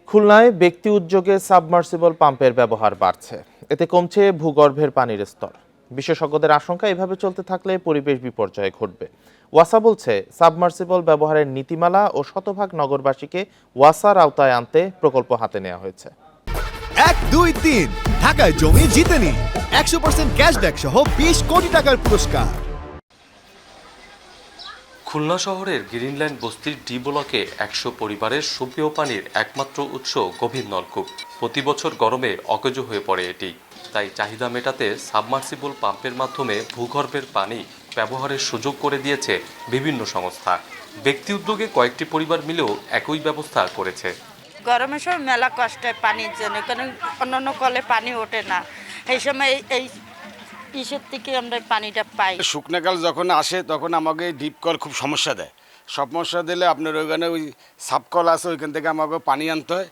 খুলনায় ব্যক্তি উদ্যোগে সাবমার্সিবল পাম্পের ব্যবহার বাড়ছে। এতে কমছে ভূগর্ভের পানির স্তর। বিশেষজ্ঞদের আশঙ্কা এভাবে চলতে থাকলে পরিবেশ বিপর্যয় ঘটবে। ওয়াসা বলছে, সাবমার্সিবল ব্যবহারের নীতিমালা ও শতভাগ নগরবাসীকে ওয়াসার আওতায় আনতে প্রকল্প হাতে নেওয়া হয়েছে। 1, 2, 3 ঢাকায় জমি জিতে নিন 100% ক্যাশব্যাক সহ 20 কোটি টাকার পুরস্কার। খুলনা শহরের গ্রিনল্যান্ড বস্তির ডি ব্লকে 100 পরিবারের সুপেয় পানির একমাত্র উৎস গভীর নলকূপ। প্রতি বছর গরমে অকেজো হয়ে পড়ে এটি। তাই চাহিদা মেটাতে সাবমার্সিবল পাম্পের মাধ্যমে ভূগর্ভের পানি ব্যবহারের সুযোগ করে দিয়েছে বিভিন্ন সংস্থা। ব্যক্তি উদ্যোগে কয়েকটি পরিবার মিলেও একই ব্যবস্থা করেছে। গরমের সময় মেলা কষ্ট হয় পানির জন্য, কারণ অন্যান্য কলে পানি ওঠে না। এই সময় এই ইসের থেকে আমরা পানিটা পাই। শুকনাকাল যখন আসে তখন আমাকে ডিপ কল খুব সমস্যা দেয়। সমস্যা দিলে আপনার ওইখানে ওই সাবকল আছে, ওইখান থেকে আমাকে পানি আনতে হয়।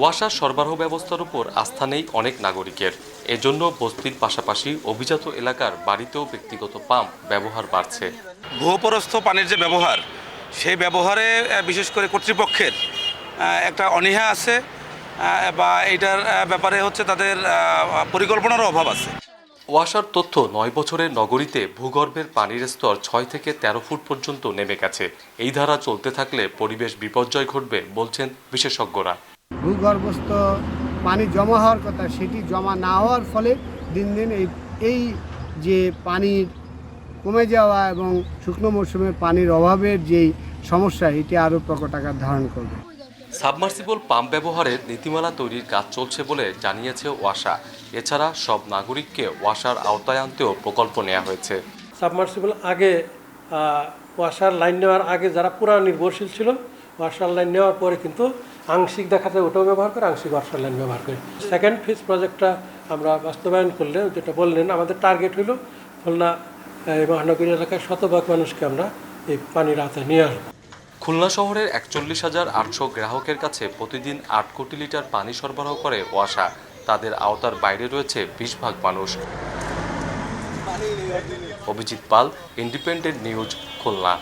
ওয়াসার সরবরাহ ব্যবস্থার উপর আস্থা নেই অনেক নাগরিকের। এজন্য বস্তির পাশাপাশি অভিজাত এলাকার বাড়িতেও ব্যক্তিগত পাম্প ব্যবহার বাড়ছে। ভূপরস্থ পানির যে ব্যবহার, সেই ব্যবহারে বিশেষ করে কর্তৃপক্ষের একটা অনীহা আছে, বা এইটার ব্যাপারে হচ্ছে তাদের পরিকল্পনারও অভাব আছে। ওয়াসার তথ্য 9 বছরের নগরীতে ভূগর্ভের পানির স্তর 6 থেকে 13 ফুট পর্যন্ত নেমে গেছে। এই ধারা চলতে থাকলে পরিবেশ বিপর্যয় ঘটবে বলছেন বিশেষজ্ঞরা। ভূগর্ভস্থ পানি জমা হওয়ার কথা, সেটি জমা না হওয়ার ফলে দিন দিন এই যে পানির কমে যাওয়া এবং শুকনো মৌসুমে পানির অভাবের যেই সমস্যা, এটি আরও প্রকট আকার ধারণ করবে। সাবমার্সিবল পাম্প ব্যবহারের নীতিমালা তৈরির কাজ চলছে বলে জানিয়েছে ওয়াসা। এছাড়া সব নাগরিককে ওয়াসার আওতায় আনতেও প্রকল্প নেওয়া হয়েছে। সাবমার্সিবল আগে ওয়াসার লাইন নেওয়ার আগে যারা পুরা নির্ভরশীল ছিল, ওয়াসার লাইন নেওয়ার পরে কিন্তু আংশিক দেখা যায় ওটাও ব্যবহার করে, আংশিক ওয়াসার লাইন ব্যবহার করে। সেকেন্ড ফেজ প্রজেক্টটা আমরা বাস্তবায়ন করলে, যেটা বললেন, আমাদের টার্গেট হলো খুলনা মহানগরী এলাকায় 100% মানুষকে আমরা এই পানির আওতায় নিয়ে আসবো। খুলনা শহরের 41,800 গ্রাহকের কাছে প্রতিদিন 8 কোটি লিটার পানি সরবরাহ করে ওয়াসা। তাদের আওতার বাইরে রয়েছে 20% মানুষ। অভিজিৎ পাল, ইন্ডিপেন্ডেন্ট নিউজ, খুলনা।